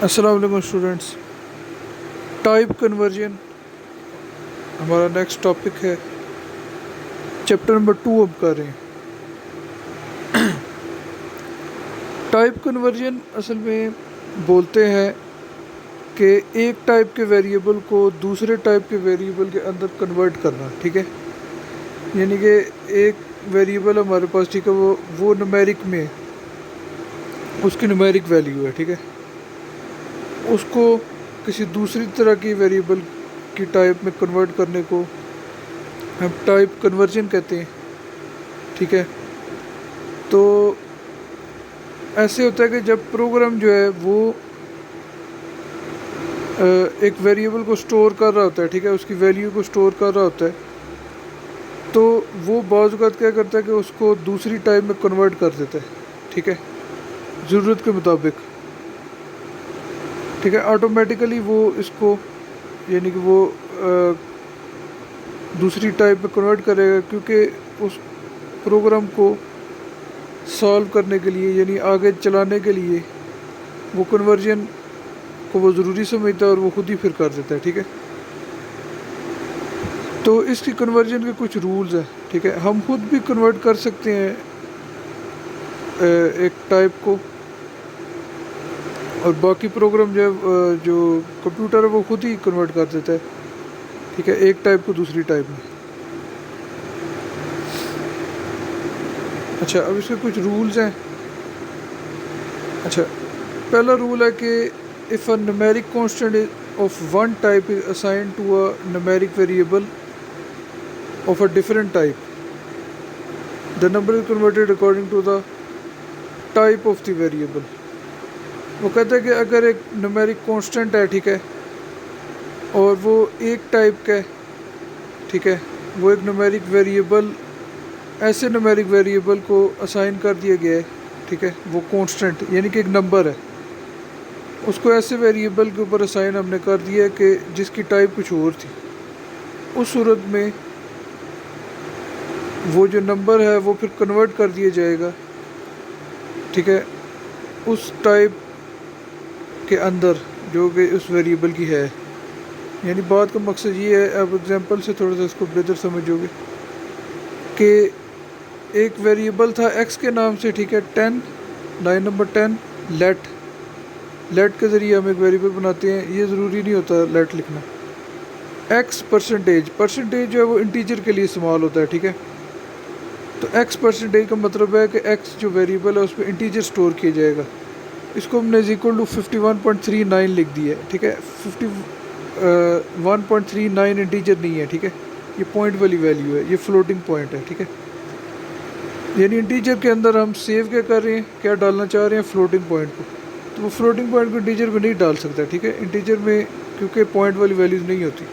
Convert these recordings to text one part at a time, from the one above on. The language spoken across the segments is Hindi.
अस्सलाम वालेकुम स्टूडेंट्स। टाइप कन्वर्जन हमारा नेक्स्ट टॉपिक है। चैप्टर नंबर 2 अब कर रहे हैं। टाइप कन्वर्जन असल में बोलते हैं कि एक टाइप के वेरिएबल को दूसरे टाइप के वेरिएबल के अंदर कन्वर्ट करना। ठीक है, यानी कि एक वेरिएबल हमारे पास, ठीक है, वो न्यूमेरिक में है, उसकी न्यूमेरिक वैल्यू है। ठीक है, उसको किसी दूसरी तरह की वेरिएबल की टाइप में कन्वर्ट करने को हम टाइप कन्वर्जन कहते हैं। ठीक है, तो ऐसे होता है कि जब प्रोग्राम जो है वो एक वेरिएबल को स्टोर कर रहा होता है, ठीक है, उसकी वैल्यू को स्टोर कर रहा होता है, तो वो बाज़ औक़ात क्या करता है कि उसको दूसरी टाइप में कन्वर्ट कर देता है। ठीक है, ज़रूरत के मुताबिक। ठीक है, ऑटोमेटिकली वो इसको, यानी कि वो दूसरी टाइप में कन्वर्ट करेगा, क्योंकि उस प्रोग्राम को सॉल्व करने के लिए, यानी आगे चलाने के लिए, वो कन्वर्जन को वो ज़रूरी समझता है और वो खुद ही फिर कर देता है। ठीक है, तो इसकी कन्वर्जन के कुछ रूल्स हैं। ठीक है, हम खुद भी कन्वर्ट कर सकते हैं एक टाइप को, और बाकी प्रोग्राम जो कंप्यूटर है वो खुद ही कन्वर्ट कर देता है। ठीक है, एक टाइप को दूसरी टाइप में। अच्छा, अब इसके कुछ रूल्स हैं। अच्छा, पहला रूल है कि if a numeric constant of one type is assign to a numeric variable of a different type, the number is converted according to the type of the variable. वो कहता है कि अगर एक न्यूमेरिक कांस्टेंट है, ठीक है, और वो एक टाइप का है, ठीक है, वो एक न्यूमेरिक वेरिएबल, ऐसे न्यूमेरिक वेरिएबल को असाइन कर दिया गया है, ठीक है, वो कांस्टेंट यानी कि एक नंबर है, उसको ऐसे वेरिएबल के ऊपर असाइन हमने कर दिया है कि जिसकी टाइप कुछ और थी। उस सूरत में वो जो नंबर है वो फिर कन्वर्ट कर दिया जाएगा, ठीक है, उस टाइप के अंदर जो कि उस वेरिएबल की है। यानी बात का मकसद ये है, अब एग्जांपल से थोड़ा सा इसको बेहतर समझोगे, कि एक वेरिएबल था x के नाम से, ठीक है, 10, लाइन नंबर 10, लेट के ज़रिए हम एक वेरिएबल बनाते हैं। ये ज़रूरी नहीं होता लेट लिखना। x परसेंटेज जो है वो इंटीजर के लिए इस्तेमाल होता है। ठीक है, तो x परसेंटेज का मतलब है कि x जो वेरिएबल है उस पर इंटीजर स्टोर किया जाएगा। इसको हमने इक्वल टू 51.39 लिख दिया है। ठीक है, 51.39 इंटीजर नहीं है, ठीक है, ये पॉइंट वाली वैल्यू है, ये फ्लोटिंग पॉइंट है। ठीक है, यानी इंटीजर के अंदर हम सेव क्या कर रहे हैं, क्या डालना चाह रहे हैं, फ्लोटिंग पॉइंट को। तो वो फ्लोटिंग पॉइंट को इंटीजर में नहीं डाल सकता। ठीक है, इंटीजर में क्योंकि पॉइंट वाली वैल्यूज़ नहीं होती,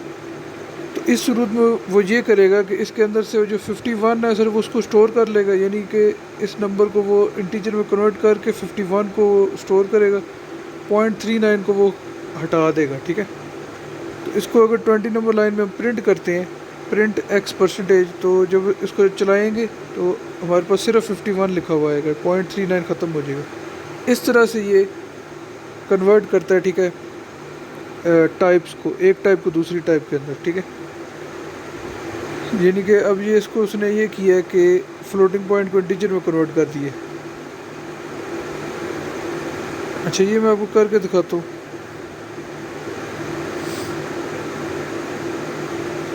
तो इस सूरत में वो ये करेगा कि इसके अंदर से जो 51 है सिर्फ उसको स्टोर कर लेगा, यानी कि इस नंबर को वो इंटीजर में कन्वर्ट करके 51 को स्टोर करेगा, 0.39 को वो हटा देगा। ठीक है, तो इसको अगर 20 नंबर लाइन में हम प्रिंट करते हैं, प्रिंट x परसेंटेज, तो जब इसको चलाएंगे तो हमारे पास सिर्फ 51 लिखा हुआ आएगा, 0.39 ख़त्म हो जाएगा। इस तरह से ये कन्वर्ट करता है, ठीक है, टाइप्स को, एक टाइप को दूसरी टाइप के अंदर। ठीक है, यानी कि अब ये इसको उसने ये किया है कि फ्लोटिंग पॉइंट को इंटीजर में कन्वर्ट कर दिए। अच्छा, ये मैं आपको करके दिखाता हूँ।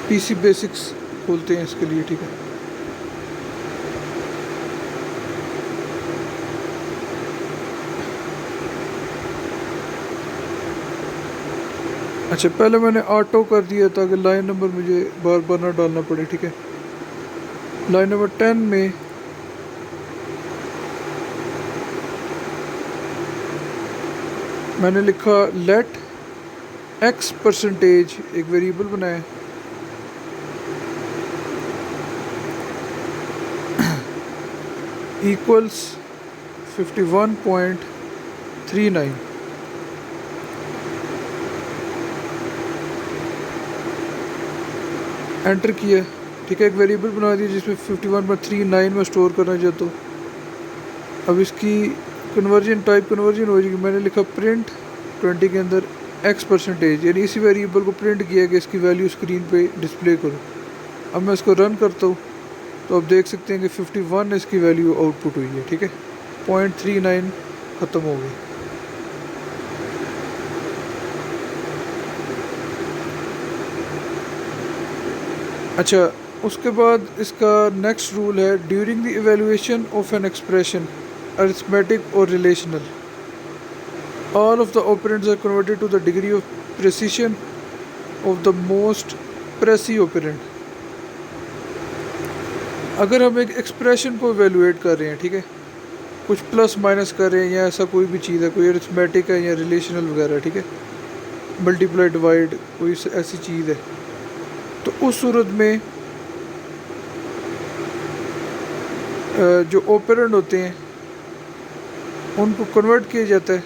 पीसी बेसिक्स खोलते हैं इसके लिए। ठीक है, अच्छा, पहले मैंने ऑटो कर दिया ताकि लाइन नंबर मुझे बार बार ना डालना पड़े। ठीक है, लाइन नंबर 10 में मैंने लिखा लेट x परसेंटेज, एक वेरिएबल बनाया, इक्वल्स 51.39। एंटर किया। ठीक है, एक वेरिएबल बना दिया जिसमें 51.39 में स्टोर करना चाहता हूँ। अब इसकी कन्वर्जन, टाइप कन्वर्जन हो जाएगी। मैंने लिखा प्रिंट 20 के अंदर x%, यानी इसी वेरिएबल को प्रिंट किया कि इसकी वैल्यू स्क्रीन पे डिस्प्ले करो। अब मैं इसको रन करता हूँ तो आप देख सकते हैं कि 51 इसकी वैल्यू आउटपुट हुई है, ठीक है। 0.39 ख़त्म हो गई। अच्छा, उसके बाद इसका नेक्स्ट रूल है during the evaluation of an expression arithmetic और relational all of the operands are converted to the degree of precision of the most precise operand. अगर हम एक एक्सप्रेशन को इवेलुएट कर रहे हैं, ठीक है, कुछ प्लस माइनस कर रहे हैं या ऐसा कोई भी चीज़ है, कोई अरिथमेटिक है या रिलेशनल वगैरह, ठीक है, मल्टीप्लाई डिवाइड कोई ऐसी चीज़ है, तो उस सूरत में जो ऑपरेंड होते हैं उनको कन्वर्ट किया जाता है,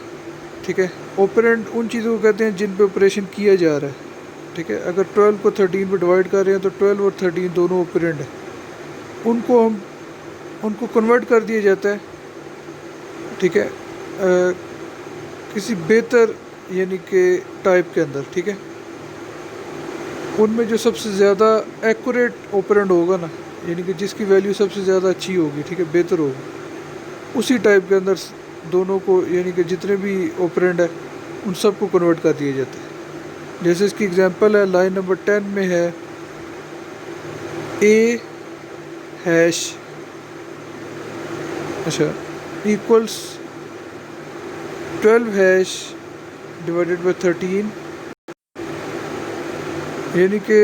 ठीक है। ऑपरेंड उन चीज़ों को कहते हैं जिन पे ऑपरेशन किया जा रहा है, ठीक है। अगर 12 को 13 पे डिवाइड कर रहे हैं तो 12 और 13 दोनों ऑपरेंड है, उनको कन्वर्ट कर दिया जाता है, ठीक है, किसी बेहतर यानी कि टाइप के अंदर, ठीक है। उनमें जो सबसे ज़्यादा एक्यूरेट ऑपरेंड होगा ना, यानी कि जिसकी वैल्यू सबसे ज़्यादा अच्छी होगी, ठीक है, बेहतर होगी, उसी टाइप के अंदर दोनों को, यानी कि जितने भी ऑपरेंड है उन सब को कन्वर्ट कर दिया जाता है। जैसे इसकी एग्जांपल है लाइन नंबर 10 में है ए हैश, अच्छा, इक्वल्स 12 हैश डिवाइडेड बाई 13, यानी कि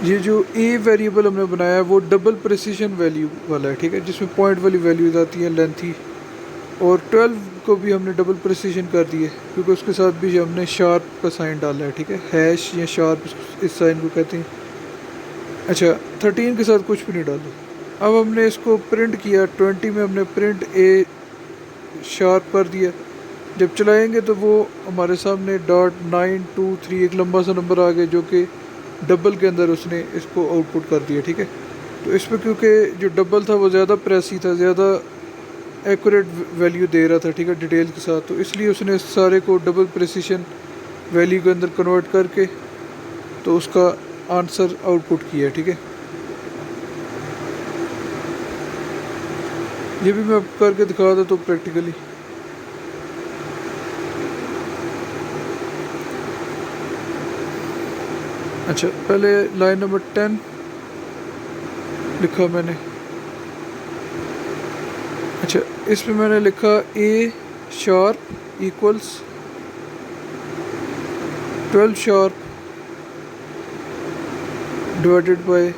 ये जो ए वेरिएबल हमने बनाया है वो डबल प्रेसिशन वैल्यू वाला है, ठीक है, जिसमें पॉइंट वाली वैल्यूज आती हैं लेंथी, और 12 को भी हमने डबल प्रेसिशन कर दिया क्योंकि उसके साथ भी हमने शार्प का साइन डाला है, ठीक है, हैश या शार्प इस साइन को कहते हैं। अच्छा, 13 के साथ कुछ भी नहीं डाला। अब हमने इसको प्रिंट किया, 20 में हमने प्रिंट ए शार्प कर दिया। जब चलाएंगे तो वो हमारे सामने .923 एक लंबा सा नंबर आ गया जो कि डबल के अंदर उसने इसको आउटपुट कर दिया, ठीक है। तो इसमें क्योंकि जो डबल था वो ज़्यादा प्रेसी था, ज़्यादा एक्यूरेट वैल्यू दे रहा था, ठीक है, डिटेल के साथ, तो इसलिए उसने सारे को डबल प्रेसिशन वैल्यू के अंदर कन्वर्ट करके तो उसका आंसर आउटपुट किया, ठीक है। ये भी मैं करके दिखा देता हूँ प्रैक्टिकली। अच्छा, पहले लाइन नंबर 10 लिखा मैंने। अच्छा, इसमें मैंने लिखा A sharp equals 12 sharp divided by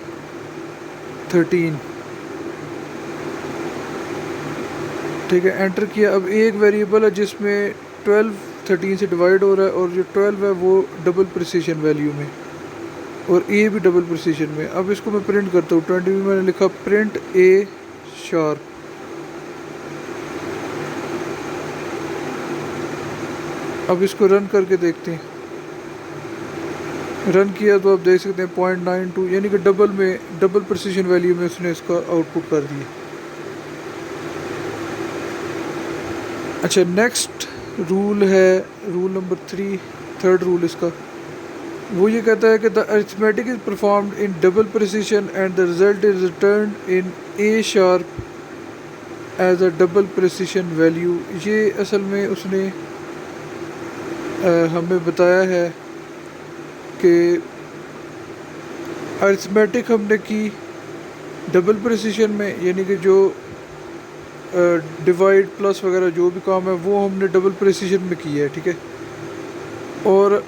13, ठीक है, एंटर किया। अब एक वेरिएबल है जिसमें 12 13 से डिवाइड हो रहा है और जो 12 है वो डबल प्रिसिशन वैल्यू में और ए भी डबल प्रिसिशन में। अब इसको मैं प्रिंट करता हूँ। 20 में मैंने लिखा प्रिंट ए शार्प, अब इसको रन करके देखते हैं। रन किया तो आप देख सकते हैं 0.92 यानी कि डबल में, डबल प्रिसिशन वैल्यू में उसने इसका आउटपुट कर दिया। अच्छा, नेक्स्ट रूल है रूल नंबर 3, थर्ड रूल इसका, वो ये कहता है कि the arithmetic is performed in double precision and the result is return in a sharp as a double precision value. ये असल में उसने हमें बताया है कि अरिथमेटिक हमने की डबल प्रिसिशन में, यानी कि जो डिवाइड प्लस वगैरह जो भी काम है वो हमने डबल प्रिसिशन में किया है, ठीक है। और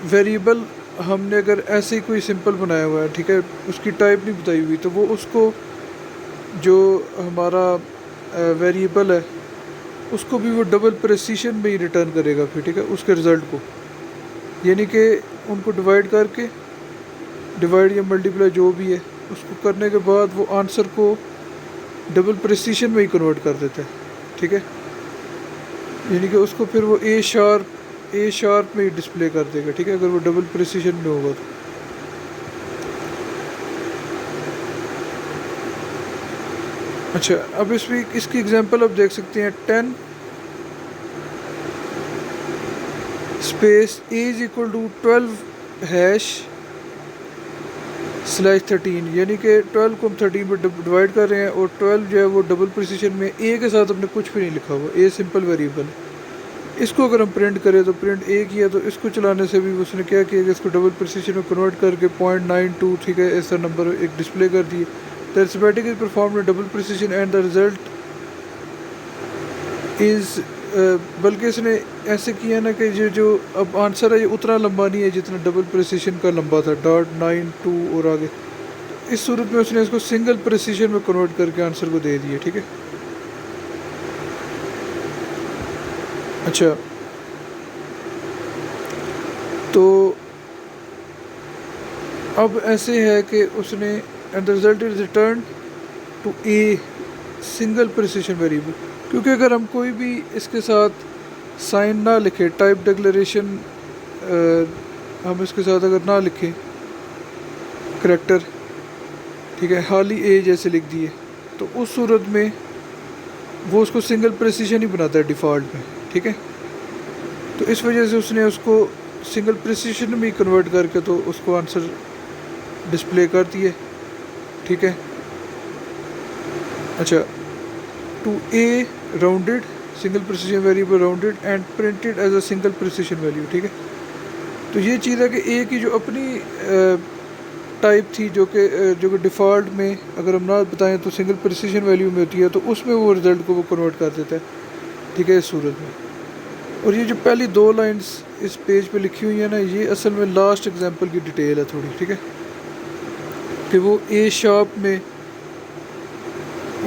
वेरिएबल हमने अगर ऐसे ही कोई सिंपल बनाया हुआ है, ठीक है, उसकी टाइप नहीं बताई हुई, तो वो उसको जो हमारा वेरिएबल है उसको भी वो डबल प्रिसिशन में ही रिटर्न करेगा फिर, ठीक है, उसके रिज़ल्ट को। यानी कि उनको डिवाइड करके, डिवाइड या मल्टीप्लाई जो भी है उसको करने के बाद वो आंसर को डबल प्रिसिशन में ही कन्वर्ट कर देता है, ठीक है। यानी कि उसको फिर वो ए शार्प में ही डिस्प्ले कर देगा, ठीक है, अगर वो डबल प्रिसिशन में होगा तो। अच्छा, अब इसकी एग्जांपल आप देख सकते हैं 10 space a is equal to 12#/13, यानी कि 12 को हम 13 पर डिवाइड कर रहे हैं और 12 जो है वो डबल प्रिसिशन में ए के साथ हमने कुछ भी नहीं लिखा हुआ, ए सिंपल वेरिएबल है। इसको अगर हम प्रिंट करें तो प्रिंट ए किया तो इसको चलाने से भी उसने क्या किया कि इसको डबल प्रिसिशन में कन्वर्ट करके 0.92 ठीक है ऐसा नंबर एक डिस्प्ले कर दिए। The arithmetic is performed with double precision and the result is बल्कि इसने ऐसे किया ना कि जो अब आंसर है ये उतना लंबा नहीं है जितना डबल प्रिसिशन का लंबा था, .92 और आगे। इस सूरत में उसने इसको सिंगल प्रिसिशन में कन्वर्ट करके आंसर को दे दिए, ठीक है। अच्छा, तो अब ऐसे है कि उसने and the result is return to a single precision variable, क्योंकि अगर हम कोई भी इसके साथ साइन ना लिखे, टाइप डिक्लेरेशन हम इसके साथ अगर ना लिखें करैक्टर, ठीक है, हाली ए जैसे लिख दिए, तो उस सूरत में वो उसको सिंगल प्रिसिशन ही बनाता है डिफ़ॉल्ट में, ठीक है। तो इस वजह से उसने उसको सिंगल प्रिसिशन में कन्वर्ट करके तो उसको आंसर डिस्प्ले कर दिए, ठीक है। अच्छा, to a rounded single precision variable rounded and printed as a single precision value, ठीक है। तो ये चीज़ है कि ए की जो अपनी टाइप थी जो कि डिफ़ॉल्ट में अगर हम ना बताएं तो सिंगल प्रिसिशन वैल्यू में होती है, तो उसमें वो रिज़ल्ट को वो कन्वर्ट कर देता है, ठीक है, इस सूरत में। और ये जो पहली 2 लाइंस इस पेज पे लिखी हुई है ना, ये असल में लास्ट एग्जांपल की डिटेल है थोड़ी, ठीक है, कि वो ए शार्प में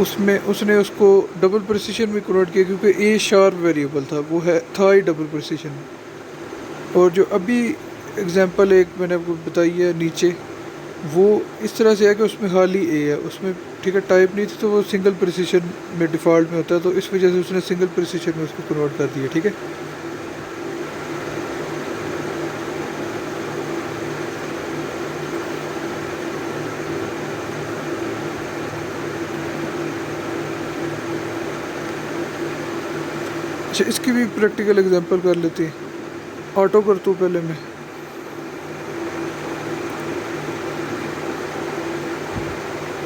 उसमें उसने उसको डबल प्रिसिशन में कन्वर्ट किया क्योंकि ए शार्प वेरिएबल था, वो है था ही डबल प्रिसिशन में। और जो अभी एग्जांपल एक मैंने आपको बताई है नीचे, वो इस तरह से है कि उसमें खाली ए है, उसमें ठीक है टाइप नहीं थी, तो वो सिंगल प्रिसिशन में डिफ़ॉल्ट में होता है, तो इस वजह से उसने सिंगल प्रिसिशन में उसको कन्वर्ट कर दिया, ठीक है। अच्छा, इसकी भी प्रैक्टिकल एग्जांपल कर लेते हैं। ऑटो करता हूँ पहले मैं।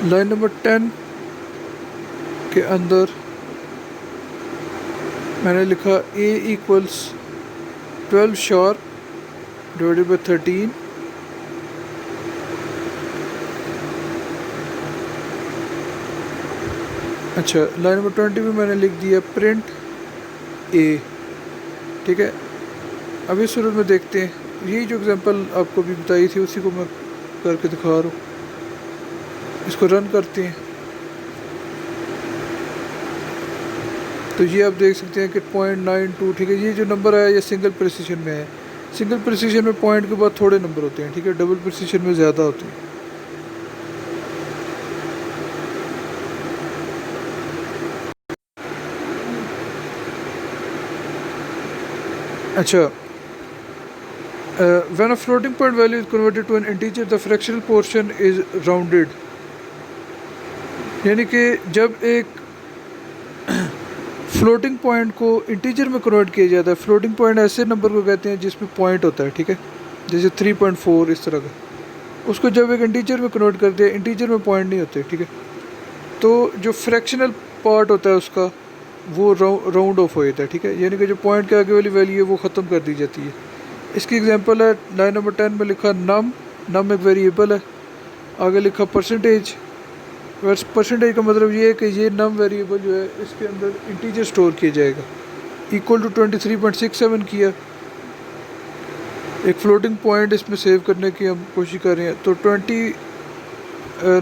लाइन नंबर 10 के अंदर मैंने लिखा a equals 12 sharp divided by 13 अच्छा, लाइन नंबर 20 में मैंने लिख दिया प्रिंट ए, ठीक है। अब इस सूरत में देखते हैं, यही जो एग्जांपल आपको भी बताई थी उसी को मैं करके दिखा रहा हूँ। इसको रन करते हैं तो ये आप देख सकते हैं कि 0.92, ठीक है, ये जो नंबर है ये सिंगल प्रिसिशन में है। सिंगल प्रिसिशन में पॉइंट के बाद थोड़े नंबर होते हैं, ठीक है, डबल प्रिसिशन में ज़्यादा होते हैं। अच्छा, when a floating point value is converted to an integer, the fractional portion is rounded, यानी कि जब एक फ्लोटिंग पॉइंट को इंटीजर में कन्वर्ट किया जाता है, फ्लोटिंग पॉइंट ऐसे नंबर को कहते हैं जिसमें पॉइंट होता है, ठीक है, जैसे 3.4 इस तरह का, उसको जब एक इंटीजर में कन्वर्ट कर दिया, इंटीजर में पॉइंट नहीं होते, ठीक है, तो जो फ्रैक्शनल पार्ट होता है उसका वो राउंड ऑफ हो जाता है, ठीक है, यानी कि जो पॉइंट के आगे वाली वैल्यू है वो ख़त्म कर दी जाती है। इसकी एग्जांपल है लाइन नंबर 10 में लिखा नम एक वेरिएबल है, आगे लिखा परसेंटेज। परसेंटेज का मतलब ये है कि ये नम वेरिएबल जो है इसके अंदर इंटीजर स्टोर किया जाएगा, इक्वल टू 23.67 किया, एक फ्लोटिंग पॉइंट इसमें सेव करने की हम कोशिश कर रहे हैं। तो 20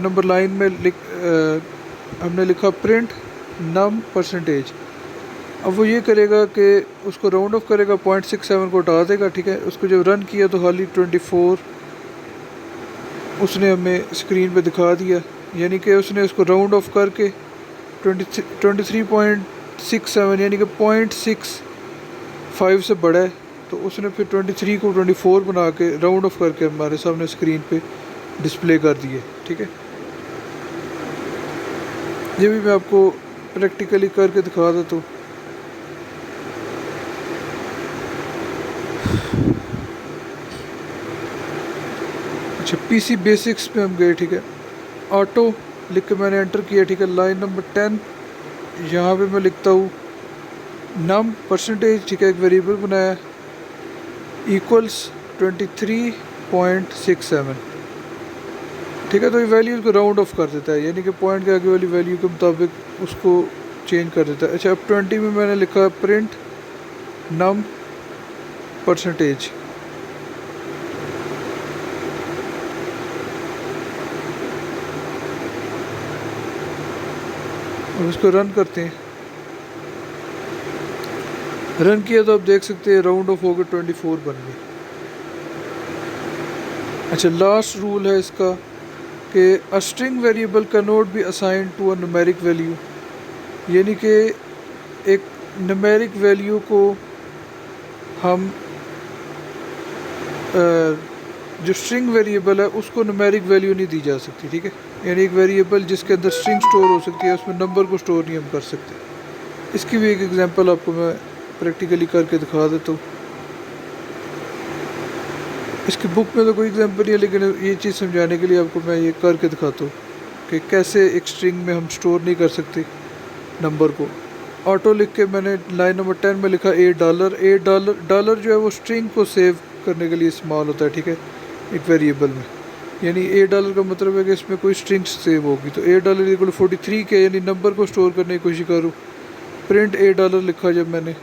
नंबर लाइन में हमने लिखा प्रिंट नम परसेंटेज। अब वो ये करेगा कि उसको राउंड ऑफ करेगा, 0.67 को हटा देगा, ठीक है। उसको जब रन किया तो हाली 24 उसने हमें स्क्रीन पे दिखा दिया, यानी कि उसने उसको राउंड ऑफ करके 23.67 यानी कि 0.65 से बड़ा है, तो उसने फिर 23 को 24 बना के राउंड ऑफ करके हमारे सामने स्क्रीन पे डिस्प्ले कर दिए, ठीक है। ये भी मैं आपको प्रैक्टिकली करके दिखा देता हूँ। अच्छा, पीसी बेसिक्स पे हम गए, ठीक है। ऑटो लिख के मैंने एंटर किया, ठीक है। लाइन नंबर 10, यहाँ पे मैं लिखता हूँ नम परसेंटेज, ठीक है, एक वेरिएबल बनाया, इक्वल्स 23.67, ठीक है। तो ये वैल्यू को राउंड ऑफ कर देता है, यानी कि पॉइंट के आगे वाली वैल्यू के मुताबिक उसको चेंज कर देता है। अच्छा, अब 20 में मैंने लिखा प्रिंट नम परसेंटेज, और उसको रन करते हैं। रन किया तो आप देख सकते हैं राउंड ऑफ हो गए 24 बन गए। अच्छा, लास्ट रूल है इसका कि a string variable cannot be assign to a numeric value, यानी कि एक न्यूमेरिक वैल्यू को हम जो स्ट्रिंग वेरिएबल है उसको न्यूमेरिक वैल्यू नहीं दी जा सकती, ठीक है। यानी एक वेरिएबल जिसके अंदर स्ट्रिंग स्टोर हो सकती है, उसमें नंबर को स्टोर नहीं हम कर सकते। इसकी भी एक एग्जांपल आपको मैं प्रैक्टिकली करके दिखा देता हूँ। इसकी बुक में तो कोई एग्जांपल नहीं है, लेकिन ये चीज़ समझाने के लिए आपको मैं ये करके दिखाता हूँ कि कैसे एक स्ट्रिंग में हम स्टोर नहीं कर सकते नंबर को। ऑटो लिख के मैंने लाइन नंबर 10 में लिखा $8। $8 जो है वो स्ट्रिंग को सेव करने के लिए इस्तेमाल होता है, ठीक है, एक वेरिएबल में। यानी $8 का मतलब है कि इसमें कोई स्ट्रिंग सेव होगी। तो $8 = 43 के, यानी नंबर को स्टोर करने की कोशिश करूँ। प्रिंट $8 लिखा, जब मैंने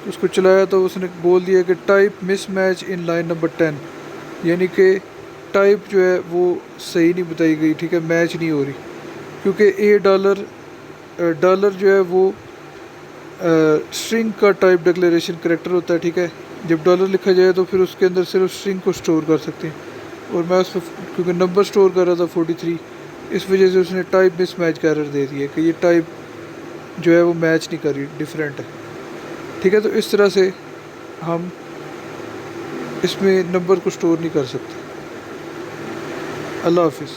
उसको चलाया तो उसने बोल दिया कि type mismatch in line number 10, यानी कि टाइप जो है वो सही नहीं बताई गई, ठीक है, मैच नहीं हो रही। क्योंकि डॉलर जो है वो स्ट्रिंग का टाइप डिक्लेरेशन करेक्टर होता है, ठीक है। जब डॉलर लिखा जाए तो फिर उसके अंदर सिर्फ स्ट्रिंग को स्टोर कर सकते हैं, और मैं उसमें क्योंकि नंबर स्टोर कर रहा था 43, इस वजह से उसने टाइप मिसमैच का एरर दे दिया कि ये टाइप जो है वो मैच नहीं कर रही, डिफरेंट है, ठीक है। तो इस तरह से हम इसमें नंबर को स्टोर नहीं कर सकते। अल्लाह हाफिज़।